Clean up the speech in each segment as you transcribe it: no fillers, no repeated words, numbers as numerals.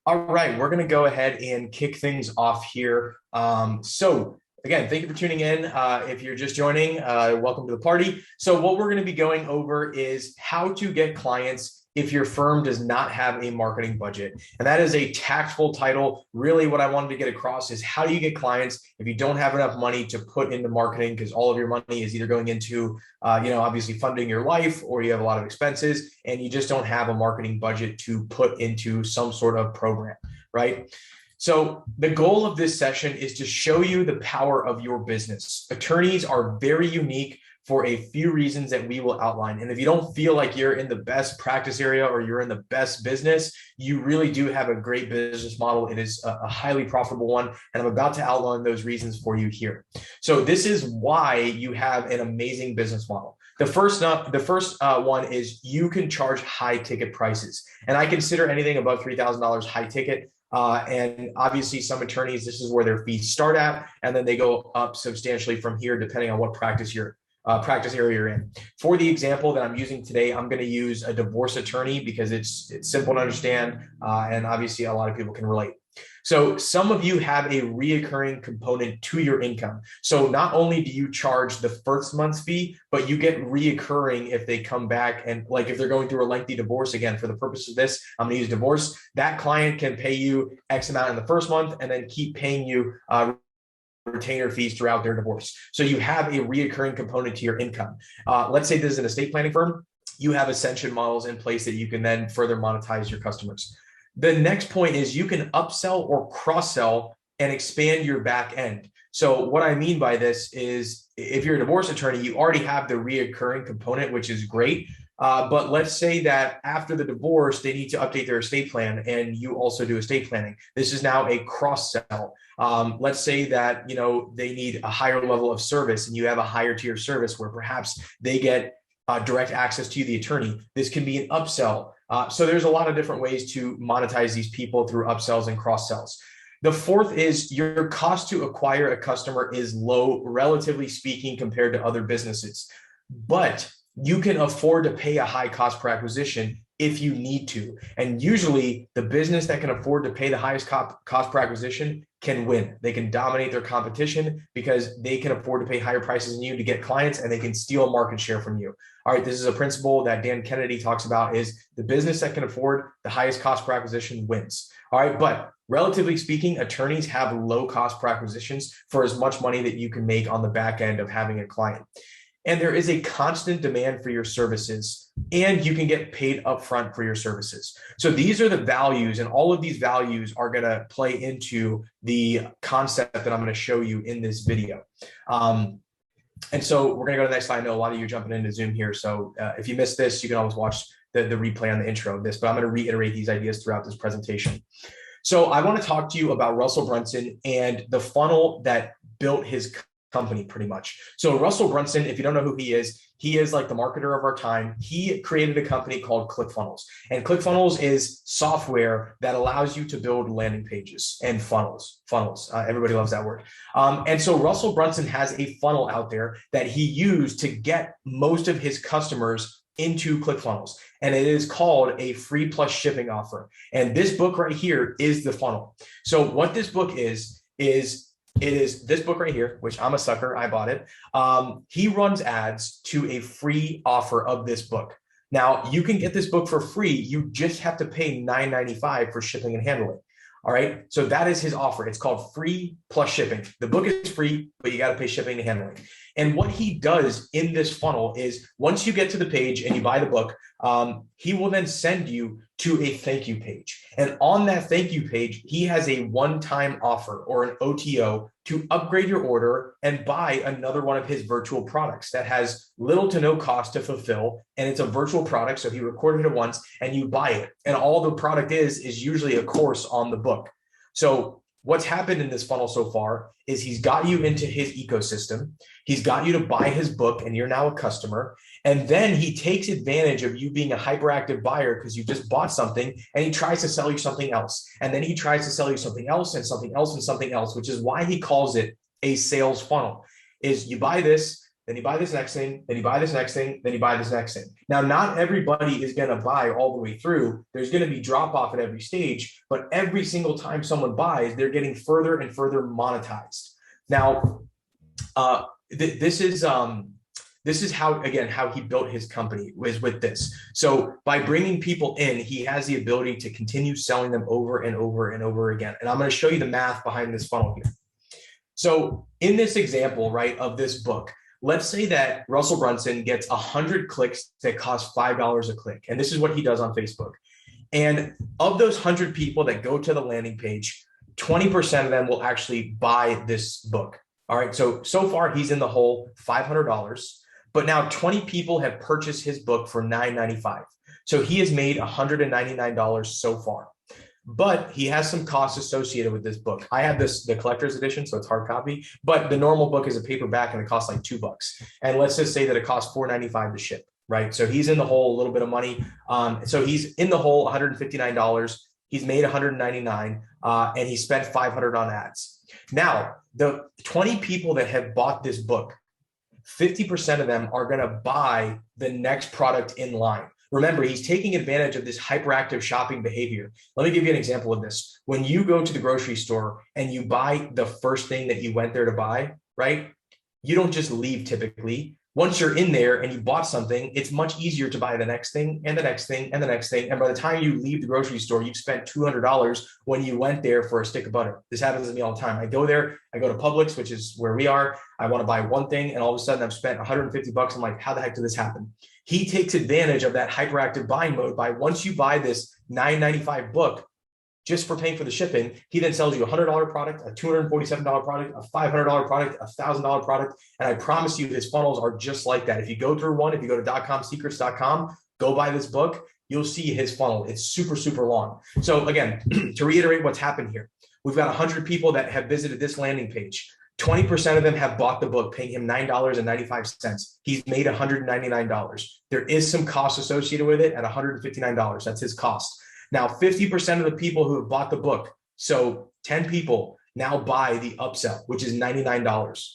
All right, we're going to go ahead and kick things off here. So again, thank you for tuning in. If you're just joining, welcome to the party. So what we're going to be going over is how to get clients if your firm does not have a marketing budget. And that is a tactful title. Really what I wanted to get across is how do you get clients if you don't have enough money to put into marketing, because all of your money is either going into, obviously funding your life, or you have a lot of expenses and you just don't have a marketing budget to put into some sort of program, right? So the goal of this session is to show you the power of your business. Attorneys are very unique for a few reasons that we will outline. And if you don't feel like you're in the best practice area or you're in the best business, you really do have a great business model. It is a highly profitable one. And I'm about to outline those reasons for you here. So this is why you have an amazing business model. The first one is you can charge high ticket prices. And I consider anything above $3,000 high ticket. And obviously some attorneys, this is where their fees start at, and then they go up substantially from here, depending on what practice area you're in. For the example that I'm using today, I'm going to use a divorce attorney because it's simple to understand, and obviously a lot of people can relate. So some of you have a reoccurring component to your income. So not only do you charge the first month's fee, but you get reoccurring if they come back and, like, if they're going through a lengthy divorce. Again, for the purpose of this, I'm going to use divorce. That client can pay you X amount in the first month and then keep paying you retainer fees throughout their divorce. So you have a reoccurring component to your income. Let's say this is an estate planning firm. You have ascension models in place that you can then further monetize your customers. The next point is you can upsell or cross-sell and expand your back end. So what I mean by this is if you're a divorce attorney, you already have the reoccurring component, which is great. But let's say that after the divorce, they need to update their estate plan and you also do estate planning. This is now a cross-sell. Let's say that, they need a higher level of service and you have a higher tier service where perhaps they get direct access to the attorney. This can be an upsell. So there's a lot of different ways to monetize these people through upsells and cross-sells. The fourth is your cost to acquire a customer is low, relatively speaking, compared to other businesses. But you can afford to pay a high cost per acquisition if you need to. And usually the business that can afford to pay the highest cost per acquisition can win. They can dominate their competition because they can afford to pay higher prices than you to get clients, and they can steal market share from you. All right, this is a principle that Dan Kennedy talks about, is the business that can afford the highest cost per acquisition wins. All right, but relatively speaking, attorneys have low cost per acquisitions for as much money that you can make on the back end of having a client. And there is a constant demand for your services, and you can get paid upfront for your services. So these are the values, and all of these values are going to play into the concept that I'm going to show you in this video. And so we're going to go to the next slide. I know a lot of you are jumping into Zoom here. So if you missed this, you can always watch the replay on the intro of this, but I'm going to reiterate these ideas throughout this presentation. So I want to talk to you about Russell Brunson and the funnel that built his company, pretty much. So Russell Brunson, if you don't know who he is like the marketer of our time. He created a company called ClickFunnels, and ClickFunnels is software that allows you to build landing pages and funnels. Everybody loves that word. And so Russell Brunson has a funnel out there that he used to get most of his customers into ClickFunnels, and it is called a free plus shipping offer. And this book right here is the funnel. So what this book is this book right here, which I'm a sucker, I bought it. He runs ads to a free offer of this book. Now you can get this book for free. You just have to pay $9.95 for shipping and handling. All right. So that is his offer. It's called free plus shipping. The book is free, but you got to pay shipping and handling. And what he does in this funnel is once you get to the page and you buy the book, he will then send you to a thank you page. And on that thank you page, he has a one-time offer or an OTO to upgrade your order and buy another one of his virtual products that has little to no cost to fulfill. And it's a virtual product. So he recorded it once and you buy it. And all the product is usually a course on the book. So what's happened in this funnel so far is he's got you into his ecosystem. He's got you to buy his book and you're now a customer. And then he takes advantage of you being a hyperactive buyer because you just bought something, and he tries to sell you something else. And then he tries to sell you something else and something else and something else, which is why he calls it a sales funnel. Is you buy this, then you buy this next thing, then you buy this next thing, then you buy this next thing. Now, not everybody is going to buy all the way through. There's going to be drop off at every stage, but every single time someone buys, they're getting further and further monetized. Now, this is how, again, how he built his company was with this. So by bringing people in, he has the ability to continue selling them over and over and over again. And I'm going to show you the math behind this funnel here. So in this example, right, of this book, let's say that Russell Brunson gets 100 clicks that cost $5 a click. And this is what he does on Facebook. And of those 100 people that go to the landing page, 20% of them will actually buy this book. All right. So far he's in the hole, $500. But now 20 people have purchased his book for $9.95. So he has made $199 so far. But he has some costs associated with this book. I have the collector's edition, so it's hard copy, but the normal book is a paperback and it costs like $2. And let's just say that it costs $4.95 to ship, right? So he's in the hole a little bit of money. So he's in the hole $159. He's made $199 and he spent $500 on ads. Now, the 20 people that have bought this book, 50% of them are going to buy the next product in line. Remember, he's taking advantage of this hyperactive shopping behavior. Let me give you an example of this. When you go to the grocery store and you buy the first thing that you went there to buy, right? You don't just leave typically. Once you're in there and you bought something, it's much easier to buy the next thing and the next thing and the next thing. And by the time you leave the grocery store, you've spent $200 when you went there for a stick of butter. This happens to me all the time. I go there, I go to Publix, which is where we are. I want to buy one thing and all of a sudden I've spent $150. I'm like, how the heck did this happen? He takes advantage of that hyperactive buying mode by once you buy this $9.95 book, just for paying for the shipping, he then sells you a $100 product, a $247 product, a $500 product, a $1,000 product. And I promise you his funnels are just like that. If you go through one, if you go to .comsecrets.com, go buy this book, you'll see his funnel. It's super, super long. So again, to reiterate what's happened here, we've got 100 people that have visited this landing page. 20% of them have bought the book, paying him $9.95. He's made $199. There is some cost associated with it at $159. That's his cost. Now, 50% of the people who have bought the book, so 10 people now buy the upsell, which is $99.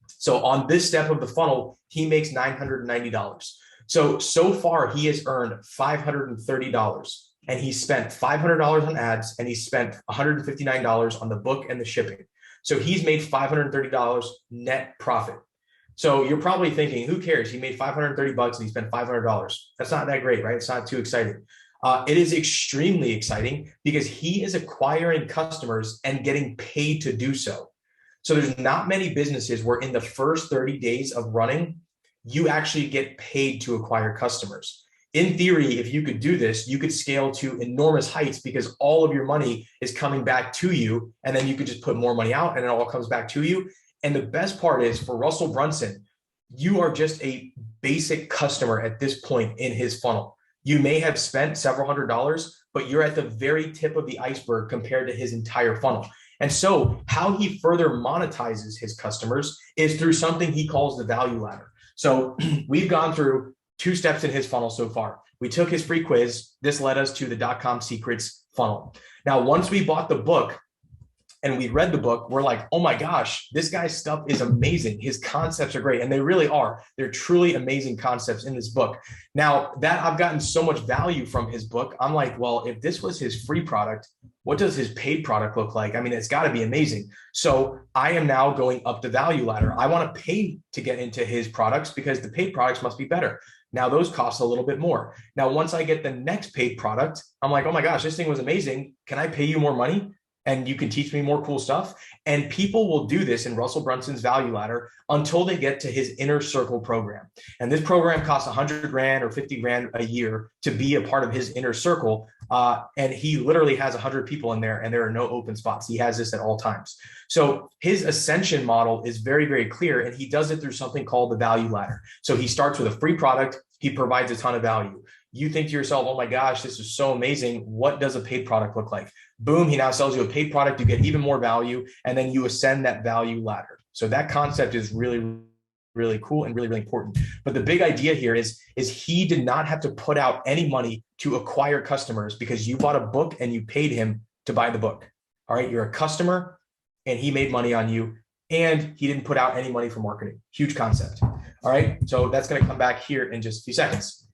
So on this step of the funnel, he makes $990. So far he has earned $530 and he spent $500 on ads and he spent $159 on the book and the shipping. So he's made $530 net profit. So you're probably thinking, who cares? He made $530 and he spent $500. That's not that great, right? It's not too exciting. It is extremely exciting because he is acquiring customers and getting paid to do so. So there's not many businesses where in the first 30 days of running, you actually get paid to acquire customers. In theory, if you could do this, you could scale to enormous heights because all of your money is coming back to you. And then you could just put more money out and it all comes back to you. And the best part is for Russell Brunson, you are just a basic customer at this point in his funnel. You may have spent several $100s, but you're at the very tip of the iceberg compared to his entire funnel. And so how he further monetizes his customers is through something he calls the value ladder. So we've gone through 2 steps in his funnel so far. We took his free quiz. This led us to the .com secrets funnel. Now, once we bought the book and we read the book, we're like, oh my gosh, this guy's stuff is amazing. His concepts are great. And they really are. They're truly amazing concepts in this book. Now that I've gotten so much value from his book, I'm like, well, if this was his free product, what does his paid product look like? I mean, it's got to be amazing. So I am now going up the value ladder. I want to pay to get into his products because the paid products must be better. Now those cost a little bit more. Now, once I get the next paid product, I'm like, oh my gosh, this thing was amazing. Can I pay you more money? And you can teach me more cool stuff. And people will do this in Russell Brunson's value ladder until they get to his inner circle program. And this program costs 100 grand or 50 grand a year to be a part of his inner circle. And he literally has 100 people in there and there are no open spots. He has this at all times. So his ascension model is very, very clear. And he does it through something called the value ladder. So he starts with a free product. He provides a ton of value. You think to yourself, oh my gosh, this is so amazing. What does a paid product look like? Boom, he now sells you a paid product. You get even more value, and then you ascend that value ladder. So that concept is really, really cool and really, really important. But the big idea here is he did not have to put out any money to acquire customers because you bought a book and you paid him to buy the book. All right, you're a customer and he made money on you and he didn't put out any money for marketing. Huge concept. All right, so that's going to come back here in just a few seconds.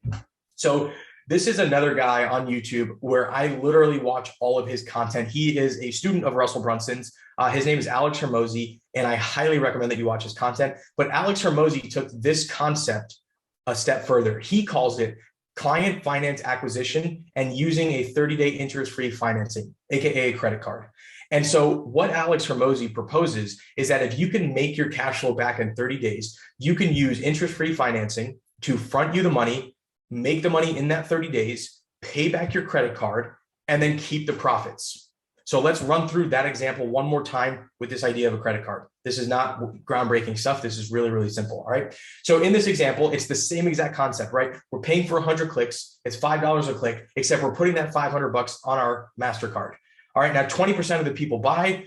So this is another guy on YouTube where I literally watch all of his content. He is a student of Russell Brunson's. His name is Alex Hermosi, and I highly recommend that you watch his content. But Alex Hermosi took this concept a step further. He calls it client finance acquisition and using a 30-day interest-free financing, AKA a credit card. And so what Alex Hermosi proposes is that if you can make your cash flow back in 30 days, you can use interest-free financing to front you the money, make the money in that 30 days, pay back your credit card, and then keep the profits. So let's run through that example one more time with this idea of a credit card. This is not groundbreaking stuff. This is really, really simple. All right. So in this example, it's the same exact concept, right? We're paying for 100 clicks. It's $5 a click, except we're putting that 500 bucks on our MasterCard. All right. Now, 20% of the people buy,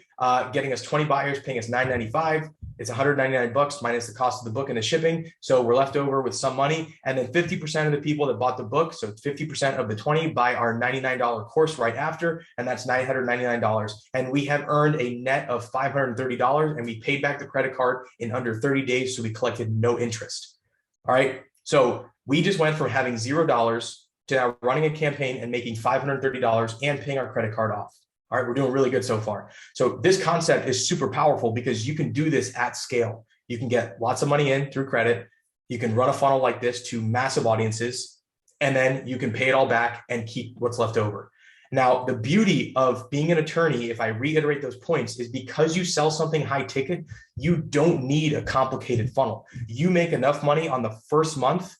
getting us 20 buyers, paying us $9.95. It's 199 bucks minus the cost of the book and the shipping. So we're left over with some money. And then 50% of the people that bought the book, so 50% of the 20 buy our $99 course right after, and that's $999. And we have earned a net of $530, and we paid back the credit card in under 30 days. So we collected no interest. All right. So we just went from having $0 to now running a campaign and making $530 and paying our credit card off. All right, we're doing really good so far. So this concept is super powerful because you can do this at scale. You can get lots of money in through credit. You can run a funnel like this to massive audiences, and then you can pay it all back and keep what's left over. Now, the beauty of being an attorney, if I reiterate those points, is because you sell something high ticket, you don't need a complicated funnel. You make enough money on the first month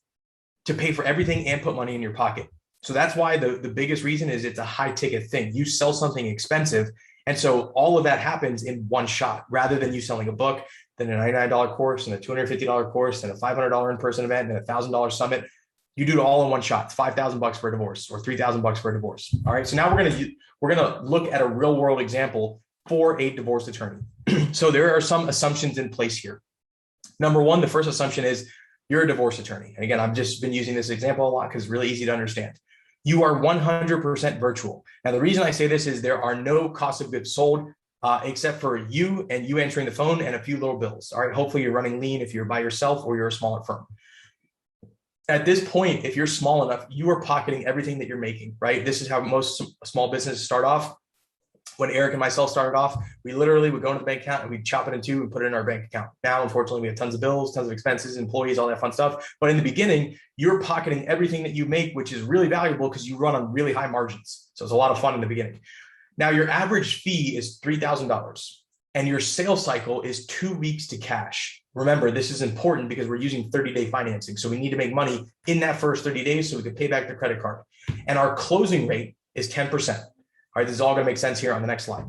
to pay for everything and put money in your pocket. So that's why the biggest reason is it's a high ticket thing. You sell something expensive. And so all of that happens in one shot rather than you selling a book, then a $99 course and a $250 course and a $500 in-person event and a $1,000 summit. You do it all in one shot. It's $5,000 for a divorce or $3,000 for a divorce. All right. So now we're gonna look at a real world example for a divorce attorney. So there are some assumptions in place here. Number one, the first assumption is you're a divorce attorney. And again, I've just been using this example a lot because it's really easy to understand. You are 100% virtual. Now, the reason I say this is there are no cost of goods sold except for you and you answering the phone and a few little bills. All right. Hopefully you're running lean if you're by yourself or you're a smaller firm. At this point, if you're small enough, you are pocketing everything that you're making, right? This is how most small businesses start off. When Eric and myself started off, we literally would go into the bank account and we'd chop it in two and put it in our bank account. Now, unfortunately, we have tons of bills, tons of expenses, employees, all that fun stuff. But in the beginning, you're pocketing everything that you make, which is really valuable because you run on really high margins. So it's a lot of fun in the beginning. Now, your average fee is $3,000 and your sales cycle is 2 weeks to cash. Remember, this is important because we're using 30-day financing. So we need to make money in that first 30 days so we can pay back the credit card. And our closing rate is 10%. All right, this is all going to make sense here on the next slide.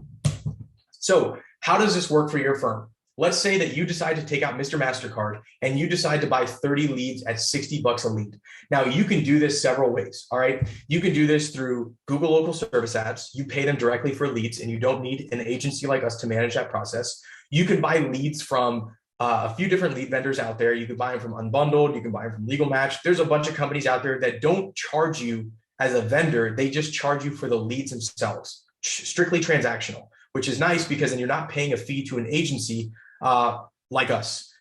So how does this work for your firm? Let's say that you decide to take out Mr. MasterCard and you decide to buy 30 leads at 60 bucks a lead. Now you can do this several ways. All right. You can do this through Google local service ads. You pay them directly for leads and you don't need an agency like us to manage that process. You can buy leads from a few different lead vendors out there. You can buy them from Unbundled. You can buy them from Legal Match. There's a bunch of companies out there that don't charge you as a vendor. They just charge you for the leads themselves, strictly transactional, which is nice because then you're not paying a fee to an agency like us.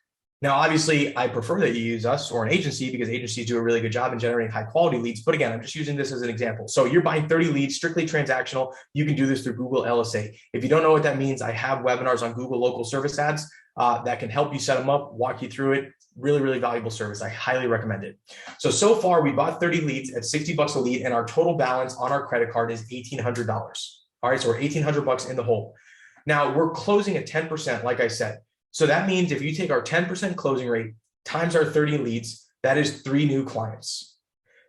Now, obviously, I prefer that you use us or an agency because agencies do a really good job in generating high quality leads. But again, I'm just using this as an example. So you're buying 30 leads, strictly transactional. You can do this through Google LSA. If you don't know what that means, I have webinars on Google local service ads that can help you set them up, walk you through it. Really, really valuable service. I highly recommend it. So far we bought 30 leads at 60 bucks a lead and our total balance on our credit card is $1,800. All right. So we're 1,800 bucks in the hole. Now we're closing at 10%, like I said. So that means if you take our 10% closing rate times our 30 leads, that is 3 new clients.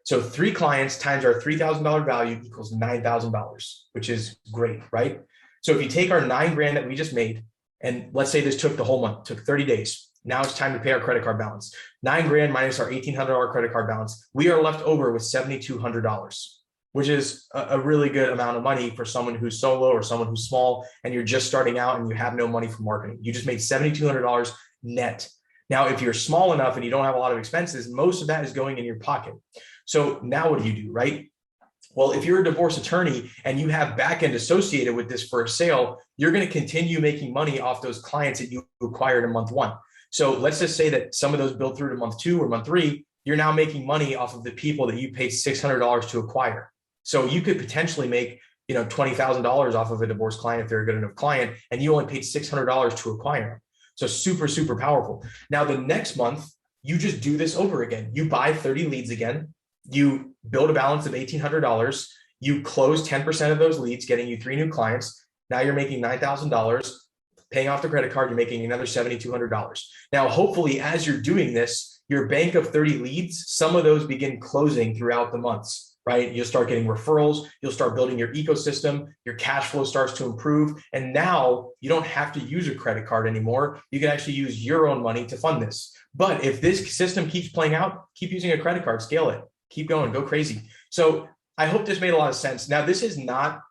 So 3 clients times our $3,000 value equals $9,000, which is great, right? So if you take our $9,000 that we just made, and let's say this took the whole month, took 30 days. Now it's time to pay our credit card balance. $9,000 minus our $1,800 credit card balance. We are left over with $7,200, which is a really good amount of money for someone who's solo or someone who's small and you're just starting out and you have no money for marketing. You just made $7,200 net. Now, if you're small enough and you don't have a lot of expenses, most of that is going in your pocket. So now what do, right? Well, if you're a divorce attorney and you have backend associated with this first sale, you're going to continue making money off those clients that you acquired in month 1. So let's just say that some of those build through to month 2 or month 3, you're now making money off of the people that you paid $600 to acquire. So you could potentially make, $20,000 off of a divorce client if they're a good enough client, and you only paid $600 to acquire them. So super, super powerful. Now, the next month, you just do this over again. You buy 30 leads again. You build a balance of $1,800. You close 10% of those leads, getting you 3 new clients. Now you're making $9,000. Paying off the credit card, you're making another $7,200. Now, hopefully, as you're doing this, your bank of 30 leads, some of those begin closing throughout the months, right? You'll start getting referrals. You'll start building your ecosystem. Your cash flow starts to improve. And now you don't have to use a credit card anymore. You can actually use your own money to fund this. But if this system keeps playing out, keep using a credit card, scale it, keep going, go crazy. So I hope this made a lot of sense. Now, this is not,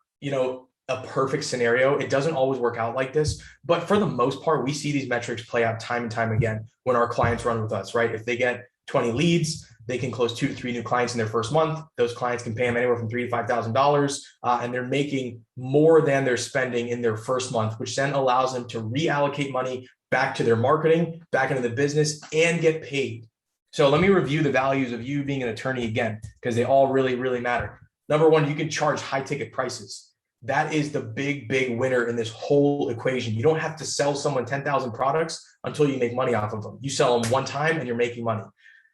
a perfect scenario. It doesn't always work out like this, but for the most part, we see these metrics play out time and time again when our clients run with us, right? If they get 20 leads, they can close 2 to 3 new clients in their first month. Those clients can pay them anywhere from $3,000 to $5,000, and they're making more than they're spending in their first month, which then allows them to reallocate money back to their marketing, back into the business, and get paid. So let me review the values of you being an attorney again, because they all really, really matter. Number one, you can charge high ticket prices. That is the big, big winner in this whole equation. You don't have to sell someone 10,000 products until you make money off of them. You sell them one time and you're making money.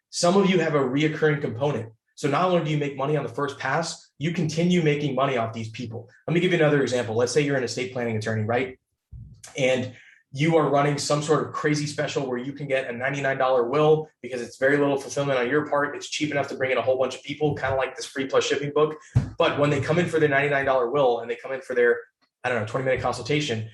Some of you have a reoccurring component. So not only do you make money on the first pass, you continue making money off these people. Let me give you another example. Let's say you're an estate planning attorney, right? And you are running some sort of crazy special where you can get a $99 will because it's very little fulfillment on your part. It's cheap enough to bring in a whole bunch of people, kind of like this free plus shipping book. But when they come in for their $99 will and they come in for their, 20-minute consultation,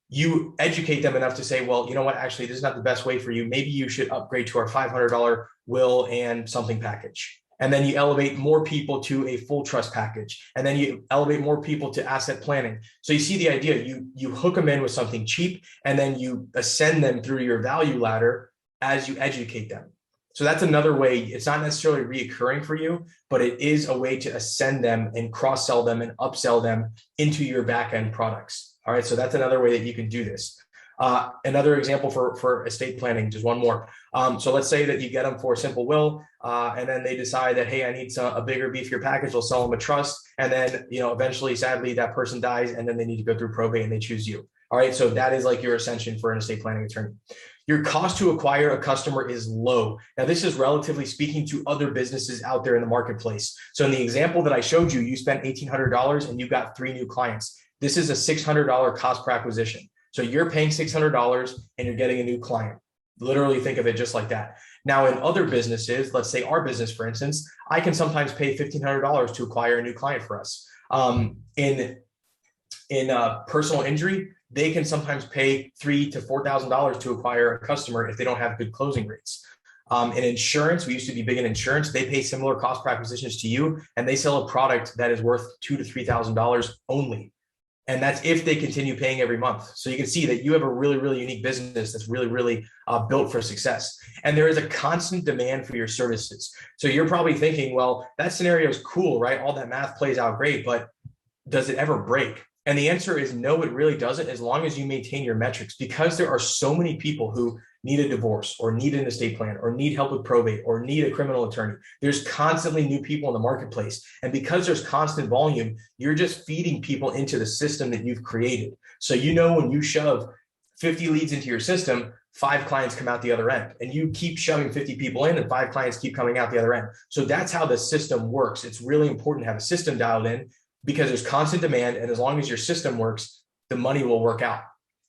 you educate them enough to say, well, you know what, actually, this is not the best way for you. Maybe you should upgrade to our $500 will and something package. And then you elevate more people to a full trust package. And then you elevate more people to asset planning. So you see the idea, you hook them in with something cheap, and then you ascend them through your value ladder as you educate them. So that's another way. It's not necessarily reoccurring for you, but it is a way to ascend them and cross-sell them and upsell them into your back-end products. All right, so that's another way that you can do this. Another example for estate planning, just one more. So let's say that you get them for a simple will, and then they decide that, hey, I need a bigger, beefier package. They'll sell them a trust. And then, eventually, sadly, that person dies, and then they need to go through probate and they choose you. All right. So that is like your ascension for an estate planning attorney. Your cost to acquire a customer is low. Now, this is relatively speaking to other businesses out there in the marketplace. So in the example that I showed you, you spent $1,800 and you got 3 new clients. This is a $600 cost per acquisition. So you're paying $600 and you're getting a new client. Literally think of it just like that. Now, in other businesses, let's say our business, for instance, I can sometimes pay $1,500 to acquire a new client for us. In personal injury, they can sometimes pay $3,000 to $4,000 to acquire a customer if they don't have good closing rates. In insurance, we used to be big in insurance. They pay similar cost per acquisitions to you, and they sell a product that is worth $2,000 to $3,000 only. And that's if they continue paying every month. So you can see that you have a really, really unique business that's really, really built for success. And there is a constant demand for your services. So you're probably thinking, well, that scenario is cool, right? All that math plays out great, but does it ever break? And the answer is no, it really doesn't, as long as you maintain your metrics, because there are so many people who need a divorce or need an estate plan or need help with probate or need a criminal attorney. There's constantly new people in the marketplace. And because there's constant volume, you're just feeding people into the system that you've created. So when you shove 50 leads into your system, 5 clients come out the other end, and you keep shoving 50 people in and 5 clients keep coming out the other end. So that's how the system works. It's really important to have a system dialed in, because there's constant demand. And as long as your system works, the money will work out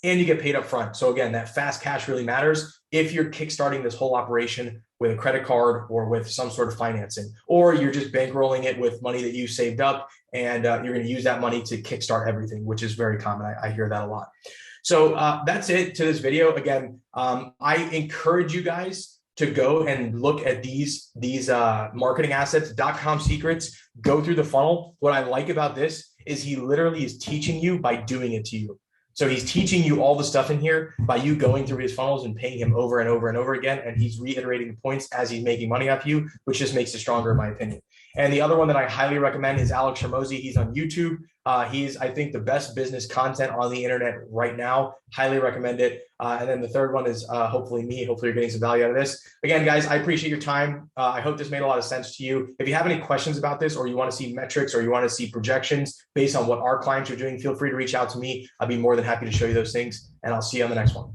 and you get paid up front. So again, that fast cash really matters if you're kickstarting this whole operation with a credit card or with some sort of financing, or you're just bankrolling it with money that you saved up and you're going to use that money to kickstart everything, which is very common. I hear that a lot. So that's it to this video. Again, I encourage you guys to go and look at these marketing assets, .com secrets, go through the funnel. What I like about this is he literally is teaching you by doing it to you. So he's teaching you all the stuff in here by you going through his funnels and paying him over and over and over again. And he's reiterating the points as he's making money off you, which just makes it stronger, in my opinion. And the other one that I highly recommend is Alex Hormozi. He's on YouTube. He's, I think, the best business content on the internet right now. Highly recommend it. And then the third one is hopefully me. Hopefully you're getting some value out of this. Again, guys, I appreciate your time. I hope this made a lot of sense to you. If you have any questions about this, or you want to see metrics, or you want to see projections based on what our clients are doing, feel free to reach out to me. I'll be more than happy to show you those things. And I'll see you on the next one.